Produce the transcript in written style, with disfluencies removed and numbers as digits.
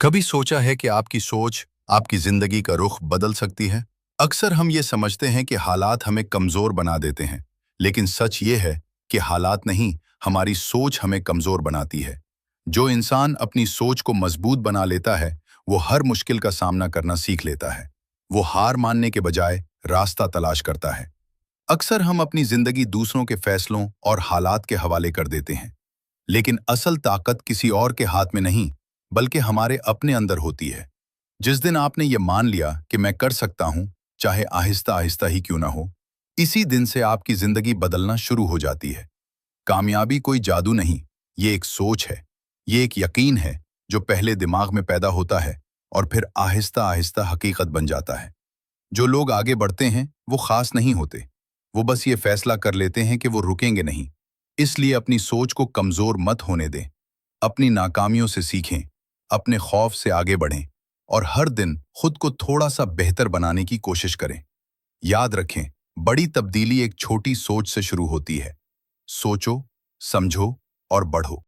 कभी सोचा है कि आपकी सोच आपकी जिंदगी का रुख बदल सकती है? अक्सर हम ये समझते हैं कि हालात हमें कमजोर बना देते हैं, लेकिन सच ये है कि हालात नहीं, हमारी सोच हमें कमजोर बनाती है। जो इंसान अपनी सोच को मजबूत बना लेता है, वो हर मुश्किल का सामना करना सीख लेता है। वो हार मानने के बजाय रास्ता तलाश करता है। अक्सर हम अपनी जिंदगी दूसरों के फैसलों और हालात के हवाले कर देते हैं, लेकिन असल ताकत किसी और के हाथ में नहीं, बल्कि हमारे अपने अंदर होती है। जिस दिन आपने ये मान लिया कि मैं कर सकता हूं, चाहे आहिस्ता आहिस्ता ही क्यों ना हो, इसी दिन से आपकी जिंदगी बदलना शुरू हो जाती है। कामयाबी कोई जादू नहीं, ये एक सोच है। ये एक यकीन है जो पहले दिमाग में पैदा होता है और फिर आहिस्ता आहिस्ता हकीकत बन जाता है। जो लोग आगे बढ़ते हैं वो खास नहीं होते, वो बस ये फैसला कर लेते हैं कि वो रुकेंगे नहीं। इसलिए अपनी सोच को कमजोर मत होने दें। अपनी नाकामियों से सीखें, अपने खौफ से आगे बढ़ें और हर दिन खुद को थोड़ा सा बेहतर बनाने की कोशिश करें। याद रखें, बड़ी तब्दीली एक छोटी सोच से शुरू होती है। सोचो, समझो और बढ़ो।